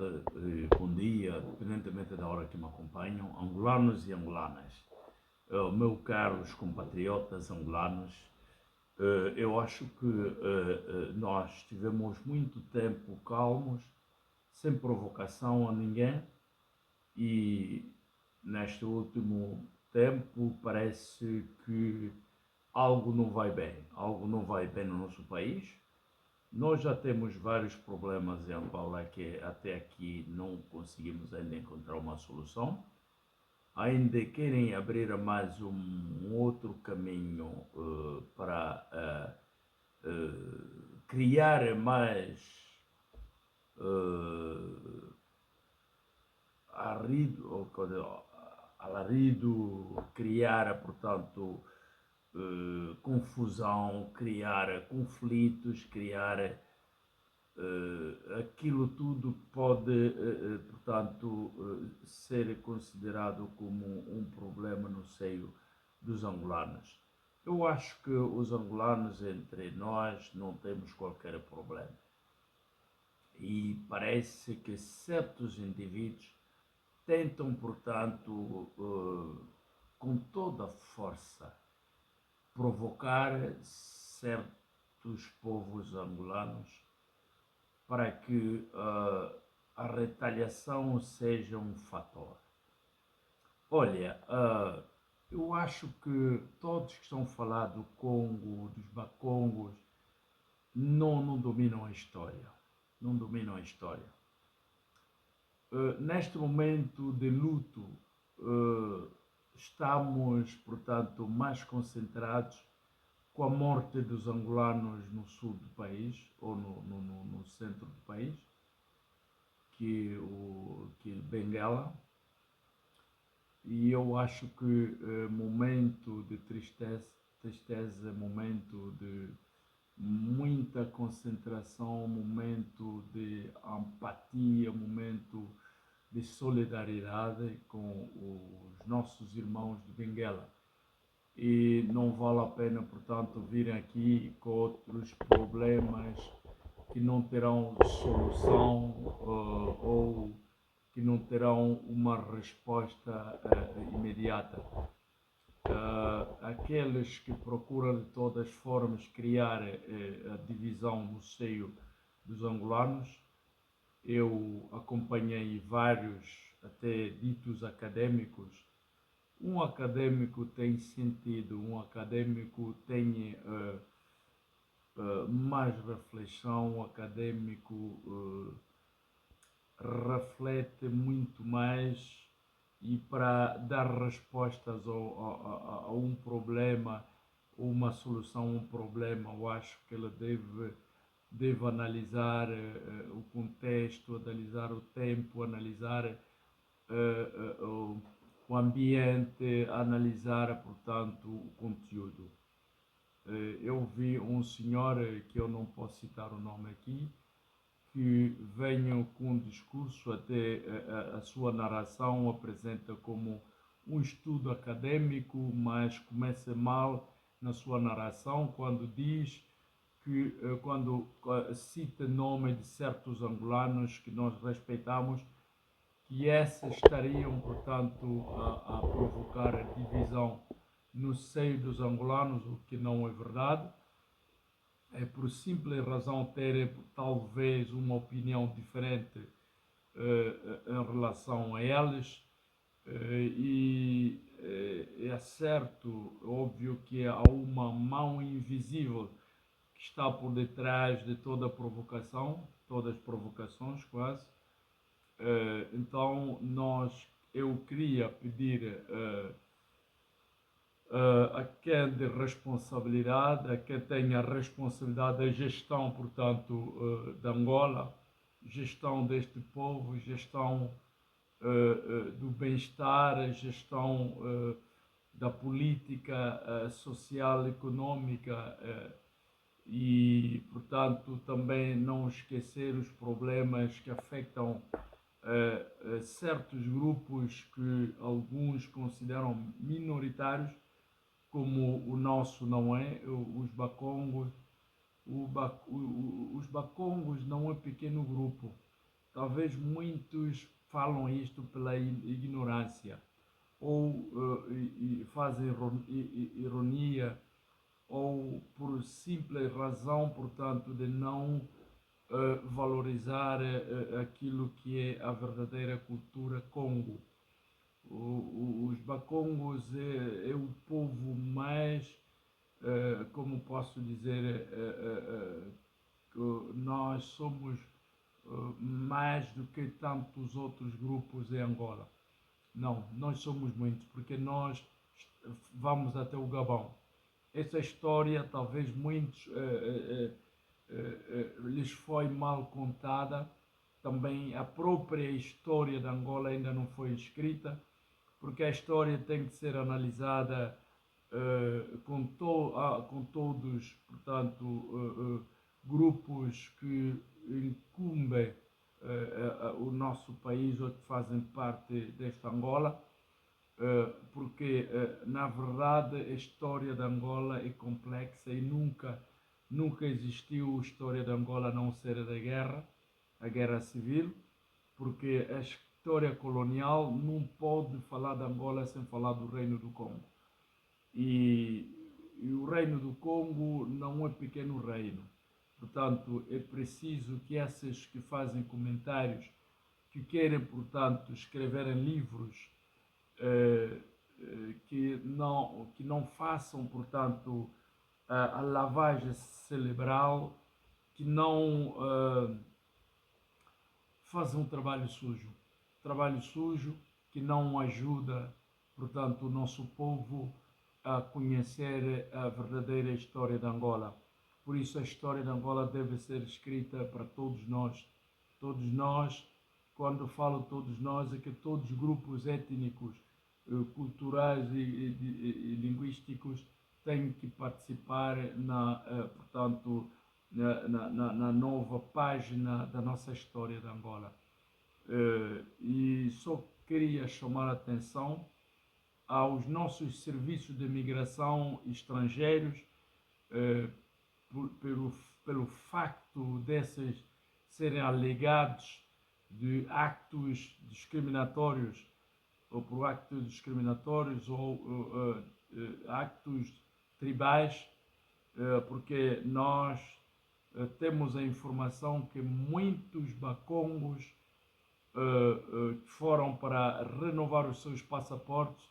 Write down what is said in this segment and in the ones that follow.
tarde, bom dia, independentemente da hora que me acompanham, angolanos e angolanas. Meus caros compatriotas angolanos, eu acho que nós tivemos muito tempo calmos, sem provocação a ninguém, e neste último tempo parece que algo não vai bem no nosso país. Nós já temos vários problemas em Angola que até aqui não conseguimos ainda encontrar uma solução. Ainda querem abrir mais um outro caminho para criar mais uh, alarido, criar, portanto, confusão, criar conflitos, criar aquilo tudo pode, portanto, ser considerado como um problema no seio dos angolanos. Eu acho que os angolanos, entre nós, não temos qualquer problema. E parece que certos indivíduos tentam, portanto, com toda a força, provocar certos povos angolanos para que a retaliação seja um fator. Olha, eu acho que todos que estão a falar do Congo, dos Bakongos, não dominam a história. Não dominam a história. Neste momento de luto, estamos, portanto, mais concentrados com a morte dos angolanos no sul do país, ou no centro do país, que Benguela. E eu acho que momento de tristeza, momento de muita concentração, momento de empatia, momento de solidariedade com os nossos irmãos de Benguela. E não vale a pena, portanto, virem aqui com outros problemas que não terão solução ou que não terão uma resposta imediata. Aqueles que procuram de todas as formas criar a divisão no seio dos angolanos, eu acompanhei vários, até ditos académicos. Um académico tem sentido, um académico tem mais reflexão, um académico reflete muito mais, e para dar respostas a um problema, uma solução a um problema, eu acho que ele deve analisar o contexto, analisar o tempo, analisar o ambiente, analisar, portanto, o conteúdo. Eu vi um senhor, que eu não posso citar o nome aqui, que venho com um discurso, até a sua narração apresenta como um estudo acadêmico, mas começa mal na sua narração quando diz que, quando cita nome de certos angolanos que nós respeitamos, que essas estariam, portanto, a provocar a divisão no seio dos angolanos, o que não é verdade. É por simples razão terem talvez uma opinião diferente em relação a eles, e é certo, óbvio que há uma mão invisível que está por detrás de toda a provocação, todas as provocações quase. Então eu queria pedir a quem de responsabilidade, a quem tenha a responsabilidade da gestão, portanto, de Angola, gestão deste povo, gestão do bem-estar, gestão da política social, econômica, e, portanto, também não esquecer os problemas que afetam certos grupos que alguns consideram minoritários, como o nosso não é, os Bakongos. Os Bakongos não é um pequeno grupo. talvez muitos falam isto pela ignorância, ou fazem ironia, ou por simples razão, portanto, de não valorizar aquilo que é a verdadeira cultura Congo. Os Bakongos é o povo mais, como posso dizer, que nós somos mais do que tantos outros grupos em Angola. Não, nós somos muitos, porque nós vamos até o Gabão. Essa história, talvez muitos lhes foi mal contada. Também a própria história de Angola ainda não foi escrita, porque a história tem que ser analisada com todos, portanto, grupos que incumbem o nosso país ou que fazem parte desta Angola, porque na verdade a história de Angola é complexa e nunca existiu a história de Angola a não ser a guerra civil, porque a história colonial não pode falar de Angola sem falar do Reino do Congo. E o Reino do Congo não é pequeno reino. Portanto, é preciso que esses que fazem comentários, que querem, portanto, escreverem livros, que não façam, portanto, a lavagem cerebral, que não façam um trabalho sujo que não ajuda, portanto, o nosso povo a conhecer a verdadeira história de Angola. Por isso a história de Angola deve ser escrita para todos nós. Todos nós, quando falo todos nós, é que todos os grupos étnicos, culturais e linguísticos têm que participar portanto, na nova página da nossa história de Angola. E só queria chamar a atenção aos nossos serviços de imigração estrangeiros, pelo facto desses serem alegados de actos discriminatórios, ou por actos discriminatórios, ou actos tribais, porque nós temos a informação que muitos bacongos que foram para renovar os seus passaportes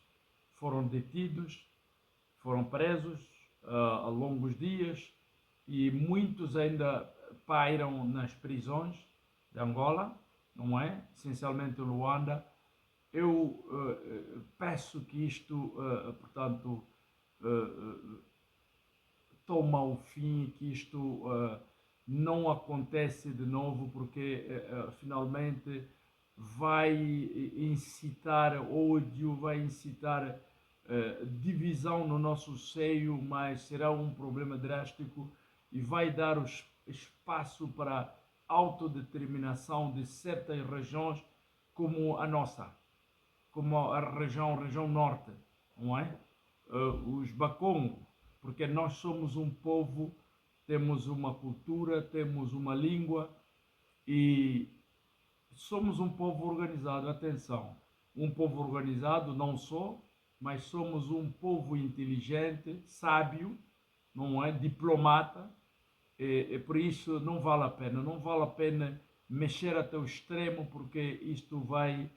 foram detidos, foram presos a longos dias, e muitos ainda pairam nas prisões de Angola, não é? Essencialmente Luanda. Eu peço que isto, portanto, toma o fim, que isto não acontece de novo, porque finalmente vai incitar ódio, vai incitar divisão no nosso seio, mas será um problema drástico e vai dar espaço para autodeterminação de certas regiões como a nossa, como a região norte, não é? Os Bakongo, porque nós somos um povo, temos uma cultura, temos uma língua e somos um povo organizado. Atenção, um povo organizado não só, mas somos um povo inteligente, sábio, não é? Diplomata, e por isso não vale a pena mexer até o extremo, porque isto vai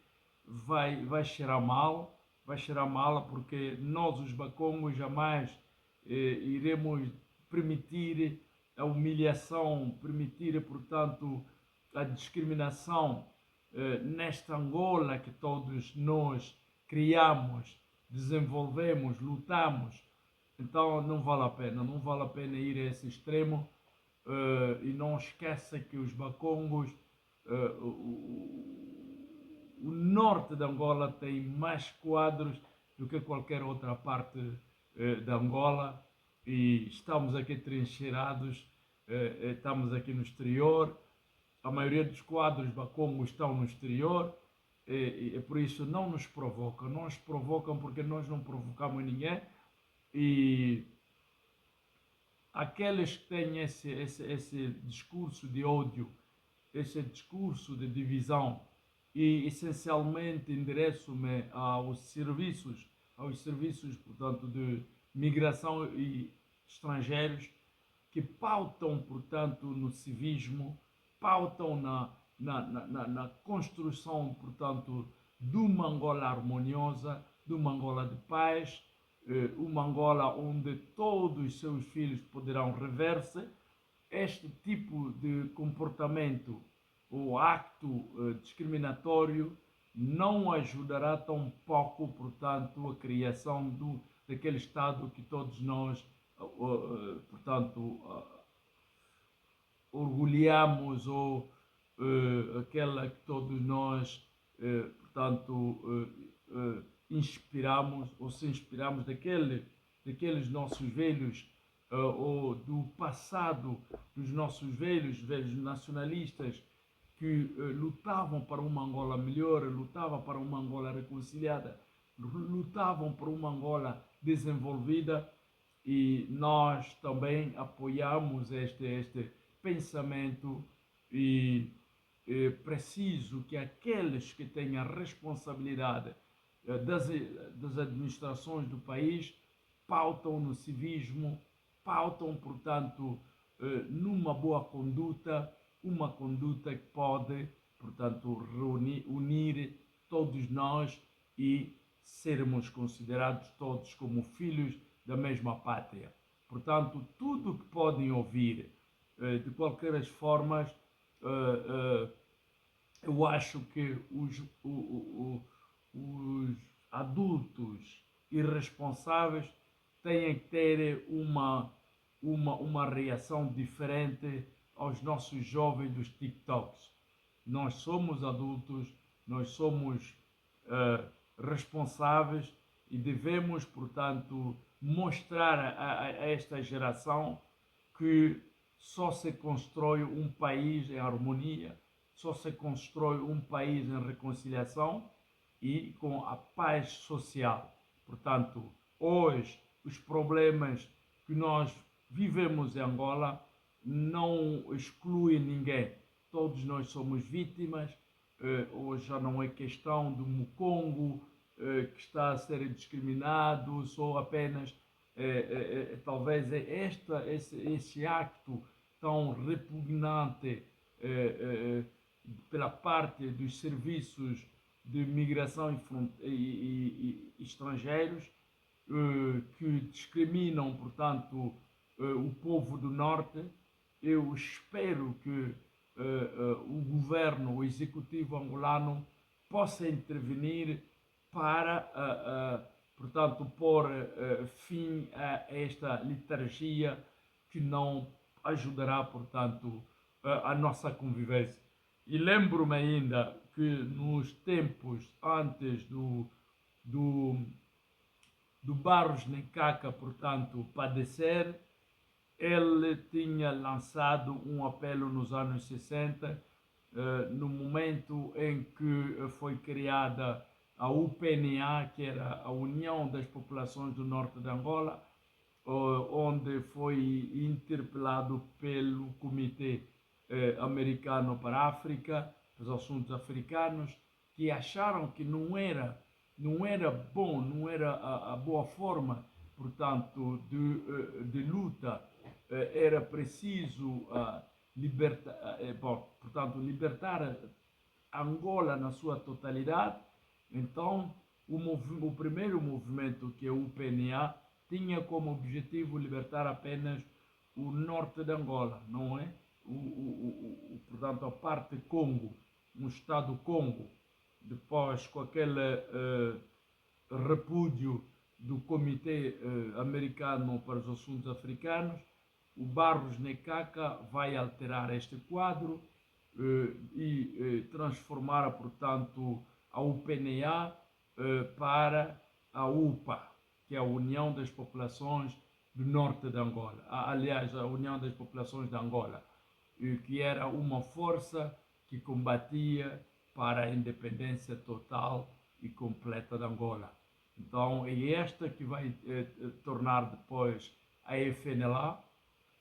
cheirar mal, porque nós os bacongos jamais iremos permitir a humilhação, permitir, portanto, a discriminação nesta Angola que todos nós criamos, desenvolvemos, lutamos. Então não vale a pena ir a esse extremo. E não esqueça que os bacongos, o norte de Angola tem mais quadros do que qualquer outra parte de Angola, e estamos aqui trincheirados, estamos aqui no exterior. A maioria dos quadros bacongos estão no exterior, e por isso não nos provocam porque nós não provocamos ninguém. E aqueles que têm esse discurso de ódio esse discurso de divisão e essencialmente endereço-me aos serviços, portanto, de migração e estrangeiros que pautam, portanto, no civismo, pautam na construção, portanto, de uma Angola harmoniosa, de uma Angola de paz, uma Angola onde todos os seus filhos poderão rever-se. Este tipo de comportamento ou acto discriminatório não ajudará tão pouco, portanto, a criação daquele Estado que todos nós, portanto, orgulhamos ou aquela que todos nós, portanto, inspiramos ou se inspiramos daqueles nossos velhos ou do passado dos nossos velhos nacionalistas que lutavam para uma Angola melhor, lutavam para uma Angola reconciliada, lutavam por uma Angola desenvolvida e nós também apoiamos este pensamento e é preciso que aqueles que têm a responsabilidade das administrações do país pautam no civismo, pautam, portanto, numa boa conduta, uma conduta que pode, portanto, unir todos nós e sermos considerados todos como filhos da mesma pátria. Portanto, tudo que podem ouvir, de qualquer das formas, eu acho que os adultos irresponsáveis têm que ter uma reação diferente aos nossos jovens dos TikToks. Nós somos adultos, nós somos responsáveis e devemos, portanto, mostrar a esta geração que só se constrói um país em harmonia, só se constrói um país em reconciliação e com a paz social. Portanto, hoje, os problemas que nós vivemos em Angola não excluem ninguém. Todos nós somos vítimas. Hoje já não é questão do Mukongo que está a ser discriminado, só apenas talvez esse acto tão repugnante pela parte dos serviços de migração e estrangeiros que discriminam, portanto, o povo do Norte. Eu espero que o governo, o executivo angolano, possa intervenir para, portanto, pôr fim a esta letargia que não ajudará, portanto, a nossa convivência. E lembro-me ainda que nos tempos antes do Barros Nencaca, portanto, padecer, ele tinha lançado um apelo nos anos 60, no momento em que foi criada a UPNA, que era a União das Populações do Norte de Angola, onde foi interpelado pelo Comitê Americano para a África, os assuntos africanos, que acharam que não era bom, não era a boa forma, portanto, de luta. Era preciso libertar Angola na sua totalidade. Então, o primeiro movimento, que é o UPNA, tinha como objetivo libertar apenas o norte de Angola, não é? Portanto, a parte Congo, um Estado Congo. Depois, com aquele repúdio do Comitê Americano para os Assuntos Africanos, o Barros Nekaka vai alterar este quadro e transformar, portanto, a UPNA para a UPA, que é a União das Populações do Norte de Angola. Aliás, a União das Populações de Angola, que era uma força que combatia para a independência total e completa de Angola. Então, é esta que vai tornar depois a FNLA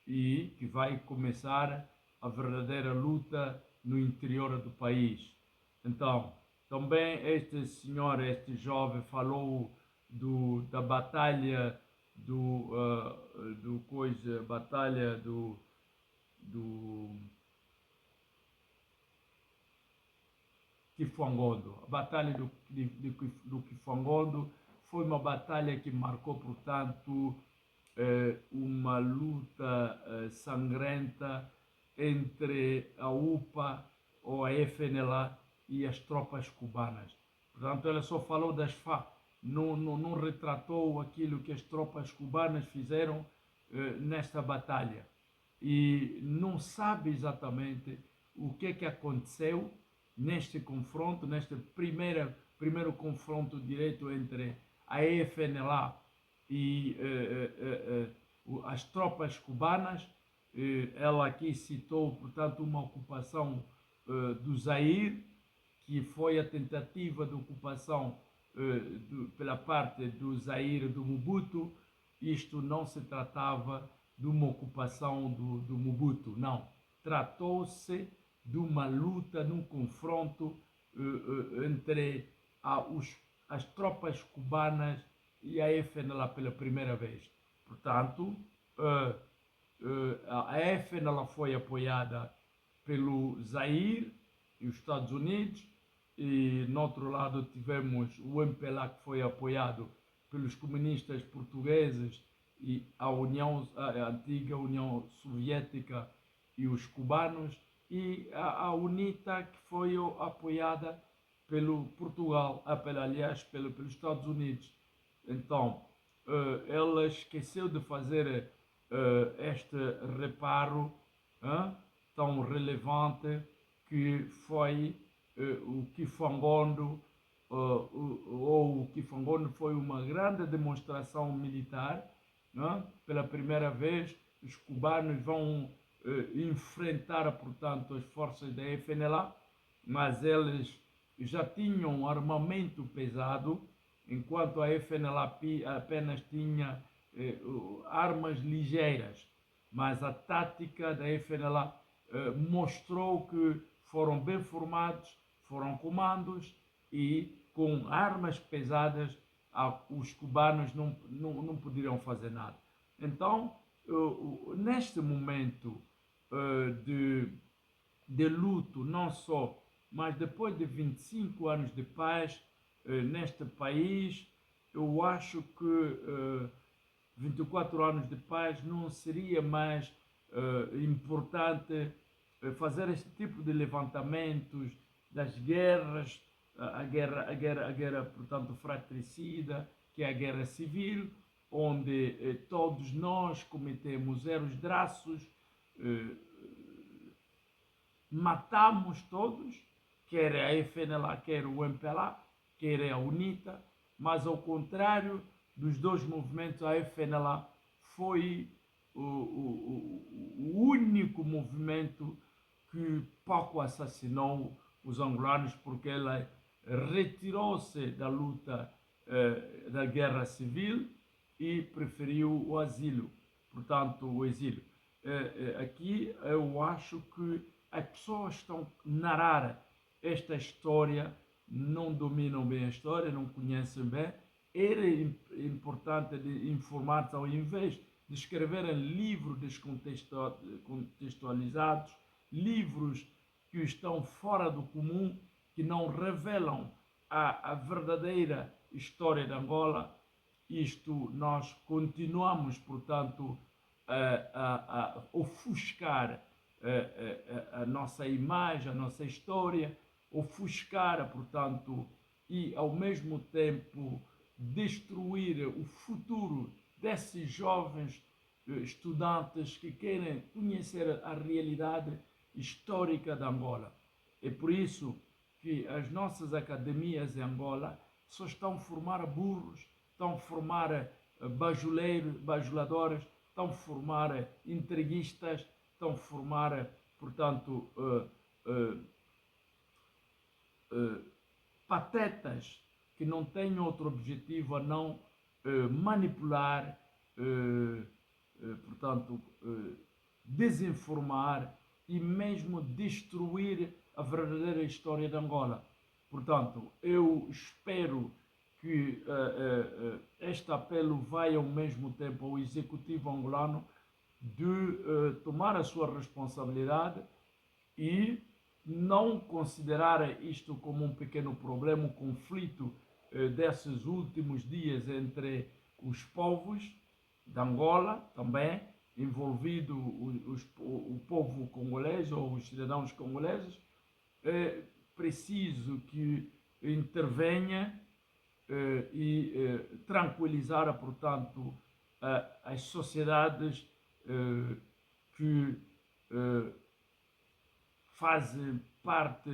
e que vai começar a verdadeira luta no interior do país. Então, também este senhor, este jovem, falou da batalha do coisa, batalha do Kifangondo. A batalha do Kifangondo foi uma batalha que marcou, portanto, uma luta sangrenta entre a UPA ou a FNLA e as tropas cubanas. Portanto, ela só falou das FARC, não retratou aquilo que as tropas cubanas fizeram nesta batalha. E não sabe exatamente o que aconteceu neste confronto, neste primeiro confronto direto entre a FNLA e as tropas cubanas. Ela aqui citou, portanto, uma ocupação do Zaire, que foi a tentativa de ocupação pela parte do Zaire do Mobutu. Isto não se tratava de uma ocupação do Mobutu, não. Tratou-se de uma luta, num confronto entre as tropas cubanas e a FNLA pela primeira vez. Portanto, a FNLA foi apoiada pelo Zaire e os Estados Unidos, e no outro lado tivemos o MPLA, que foi apoiado pelos comunistas portugueses e a antiga União Soviética e os cubanos, e a UNITA, que foi apoiada pelo Portugal, aliás, pelos Estados Unidos. Então, ela esqueceu de fazer este reparo tão relevante, que foi o Kifangondo. O Kifangondo foi uma grande demonstração militar. Pela primeira vez, os cubanos vão enfrentar, portanto, as forças da FNLA, mas eles já tinham armamento pesado, enquanto a FNLA apenas tinha armas ligeiras. Mas a tática da FNLA mostrou que foram bem formados, foram comandos, e com armas pesadas os cubanos não poderiam fazer nada. Então, neste momento de luto, não só, mas depois de 25 anos de paz neste país, eu acho que 24 anos de paz não seria mais importante fazer este tipo de levantamentos das guerras, a guerra, portanto, fratricida, que é a guerra civil, onde todos nós cometemos erros drassos, matamos todos, quer a FNLA, quer o MPLA, quer a UNITA, mas ao contrário dos dois movimentos, a FNLA foi o único movimento que pouco assassinou os angolanos, porque ela retirou-se da luta da guerra civil e preferiu o asilo, portanto o exílio. Aqui eu acho que as pessoas que estão a narrar esta história não dominam bem a história, não conhecem bem. Era importante informar-se, ao invés de escreverem livros descontextualizados, livros que estão fora do comum, que não revelam a verdadeira história de Angola. Isto nós continuamos, portanto, a ofuscar a nossa imagem, a nossa história, ofuscar, portanto, e ao mesmo tempo destruir o futuro desses jovens estudantes que querem conhecer a realidade histórica de Angola. É por isso que as nossas academias em Angola só estão a formar burros, estão a formar bajuladores, estão a formar entreguistas, estão a formar, portanto, patetas que não têm outro objetivo a não manipular, portanto, desinformar e mesmo destruir a verdadeira história de Angola. Portanto, eu espero que este apelo vai ao mesmo tempo ao executivo angolano de tomar a sua responsabilidade e não considerar isto como um pequeno problema, um conflito desses últimos dias entre os povos de Angola também, envolvido o povo congolês ou os cidadãos congoleses. É preciso que intervenha e tranquilizar, portanto, as sociedades que fazem parte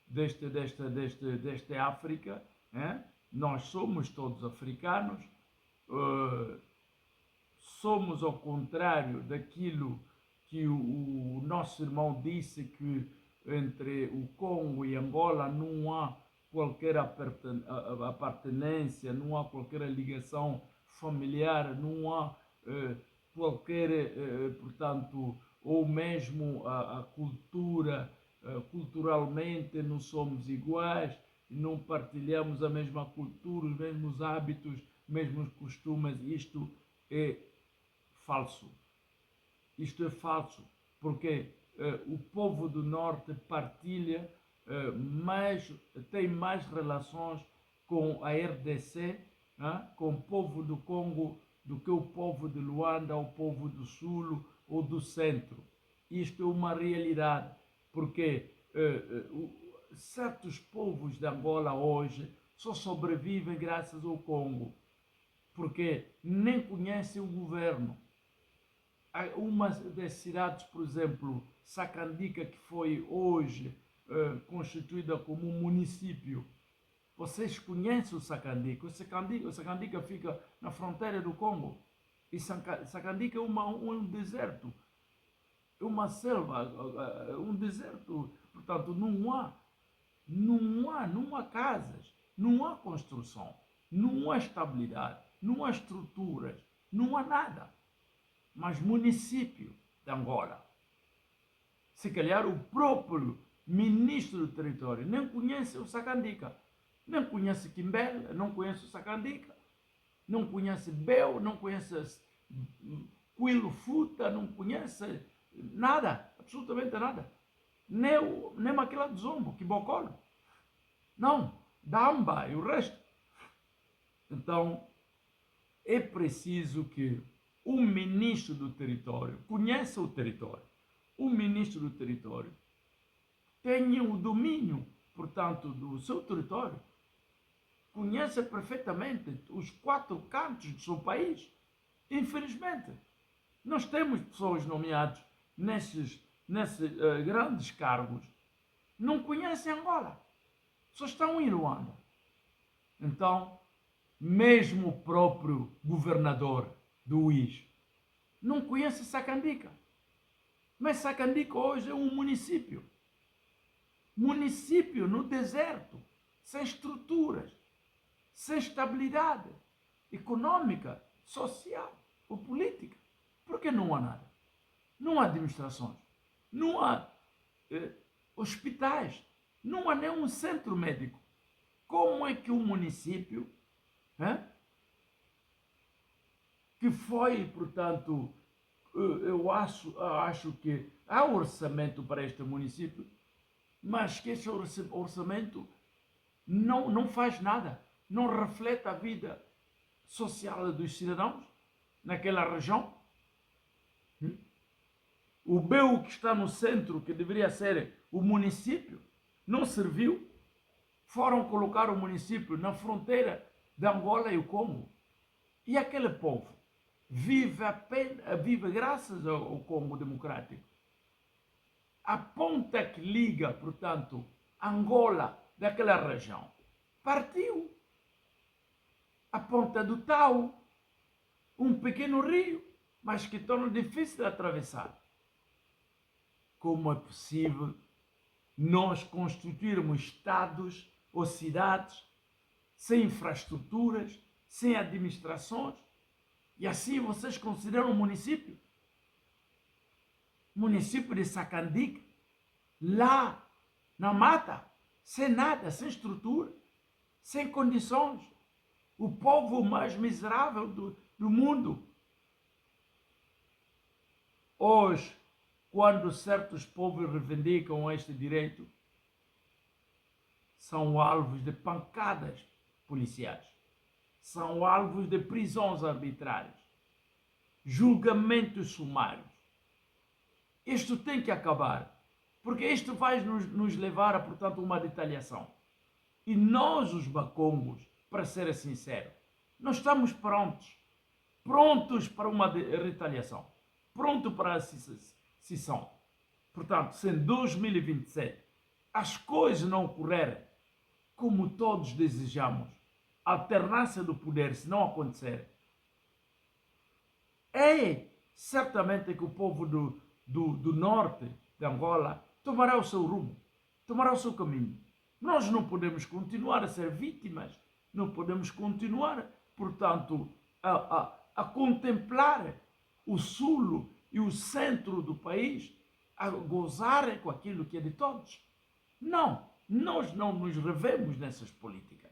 desta África. Nós somos todos africanos, somos ao contrário daquilo que o nosso irmão disse, que entre o Congo e Angola não há qualquer apartenência, não há qualquer ligação familiar, não há qualquer, portanto, ou mesmo a cultura, culturalmente não somos iguais, não partilhamos a mesma cultura, os mesmos hábitos, mesmos costumes. Isto é falso. Isto é falso, porque o povo do Norte partilha, tem mais relações com a RDC, com o povo do Congo, do que o povo de Luanda, o povo do Sul ou do Centro. Isto é uma realidade, porque certos povos de Angola hoje só sobrevivem graças ao Congo, porque nem conhecem o governo. Uma das cidades, por exemplo, Sacandica, que foi hoje constituída como um município. Vocês conhecem o Sacandica? O Sacandica fica na fronteira do Congo. E Sacandica é um deserto, é uma selva, um deserto. Portanto, não há casas, não há construção, não há estabilidade, não há estruturas, não há nada. Mas município de Angola, se calhar o próprio ministro do território nem conhece o Sacandica, nem conhece Quimbela, não conhece o Sacandica, não conhece Beu, não conhece Quilo Futa, não conhece nada, absolutamente nada. Nem Maquila de Zombo, Quibocolo. Não, Damba e o resto. Então, é preciso que o ministro do território conheça o território. O ministro do território tenha o domínio, portanto, do seu território. Conheça perfeitamente os 4 cantos do seu país. Infelizmente, nós temos pessoas nomeadas nesses grandes cargos, não conhecem Angola, só estão em Luanda. Então, mesmo o próprio governador do UIS não conhece Sacandica. Mas Sacandica hoje é um município. Município no deserto, sem estruturas, sem estabilidade econômica, social ou política. Porque não há nada. Não há administrações, não há hospitais, não há nenhum centro médico. Como é que um município que foi, portanto, eu acho que há orçamento para este município, mas que esse orçamento não faz nada, não reflete a vida social dos cidadãos naquela região. O Beu, que está no centro, que deveria ser o município, não serviu. Foram colocar o município na fronteira de Angola e o Congo. E aquele povo vive graças ao Congo Democrático. A ponta que liga, portanto, Angola daquela região partiu. A ponta do Tau, um pequeno rio, mas que torna difícil de atravessar. Como é possível nós constituirmos estados ou cidades sem infraestruturas, sem administrações, e assim vocês consideram um município? município de Sacandique, lá na mata, sem nada, sem estrutura, sem condições. O povo mais miserável do mundo. Hoje, quando certos povos reivindicam este direito, são alvos de pancadas policiais, são alvos de prisões arbitrárias, julgamentos sumários. Isto tem que acabar, porque isto vai nos levar a, portanto, uma retaliação. E nós, os bacongos, para ser sincero, nós estamos prontos para uma retaliação, pronto para a cisão. Portanto, se em 2027 as coisas não ocorrerem como todos desejamos, a alternância do poder, se não acontecer, é certamente que o povo do norte de Angola tomará o seu rumo, tomará o seu caminho. Nós não podemos continuar a ser vítimas, não podemos continuar, portanto, a contemplar o sul e o centro do país a gozarem com aquilo que é de todos. Não, nós não nos revemos nessas políticas.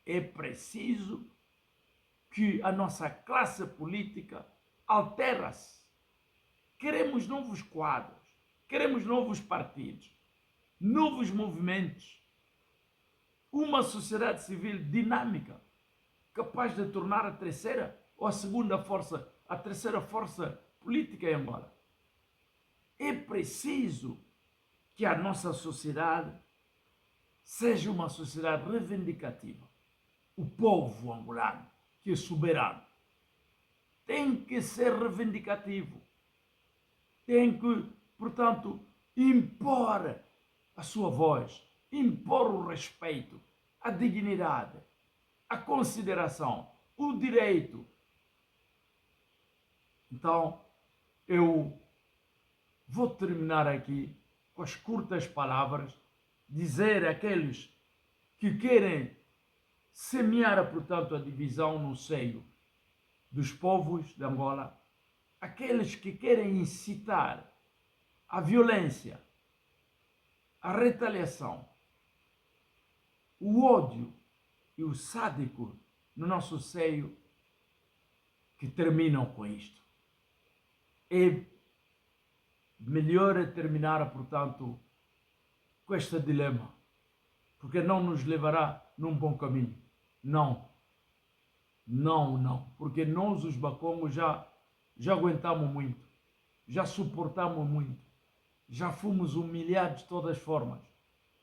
É preciso que a nossa classe política altera-se. Queremos novos quadros, queremos novos partidos, novos movimentos, uma sociedade civil dinâmica, capaz de tornar a terceira ou a segunda força, a terceira força política em Angola. É preciso que a nossa sociedade seja uma sociedade reivindicativa. O povo angolano, que é soberano, tem que ser reivindicativo. Tem que, portanto, impor a sua voz, impor o respeito, a dignidade, a consideração, o direito. Então, eu vou terminar aqui com as curtas palavras, dizer àqueles que querem semear, portanto, a divisão no seio dos povos de Angola, aqueles que querem incitar a violência, a retaliação, o ódio e o sádico no nosso seio, que terminam com isto. É melhor terminar, portanto, com este dilema, porque não nos levará num bom caminho. Não, porque nós, os bacongos, já aguentamos muito, já suportamos muito, já fomos humilhados de todas as formas.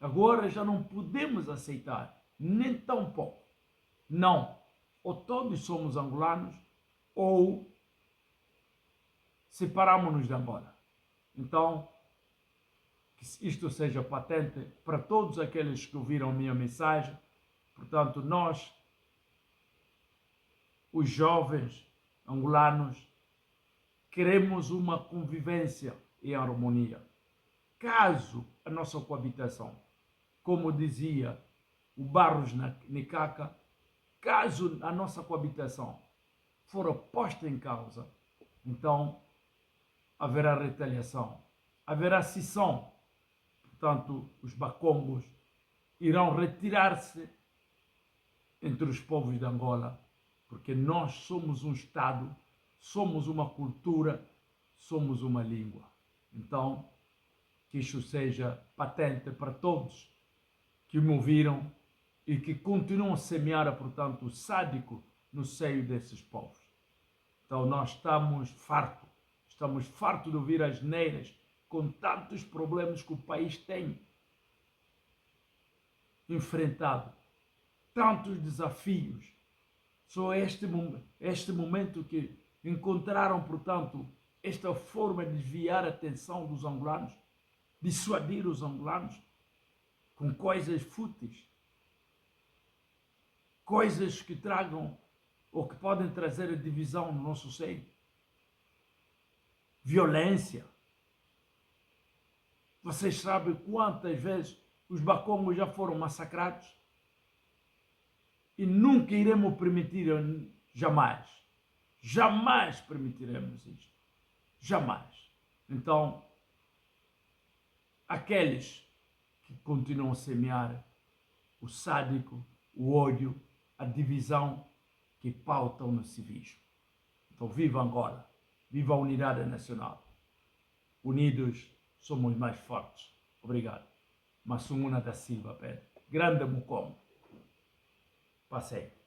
Agora já não podemos aceitar, nem tão pouco. Não, ou todos somos angolanos, ou separamos-nos de Angola. Então, que isto seja patente para todos aqueles que ouviram a minha mensagem. Portanto, nós, os jovens angolanos, queremos uma convivência em harmonia. Caso a nossa coabitação, como dizia o Barros Nicaca, caso a nossa coabitação for posta em causa, então haverá retaliação, haverá cisão. Portanto, os bacongos irão retirar-se entre os povos de Angola, porque nós somos um Estado, somos uma cultura, somos uma língua. Então, que isto seja patente para todos que me ouviram e que continuam a semear, portanto, o sádico no seio desses povos. Então, nós estamos fartos de ouvir as neiras com tantos problemas que o país tem enfrentado, tantos desafios. Só este momento que encontraram, portanto, esta forma de desviar a atenção dos angolanos, dissuadir os angolanos com coisas fúteis, coisas que tragam ou que podem trazer a divisão no nosso seio, violência. Vocês sabem quantas vezes os bacongos já foram massacrados? E nunca iremos permitir, jamais permitiremos isto. Jamais. Então, aqueles que continuam a semear o sádico, o ódio, a divisão que pautam no civismo. Então, viva Angola, viva a unidade nacional. Unidos somos mais fortes. Obrigado. Massumuna da Silva Pedro. Grande Mucom. Passei.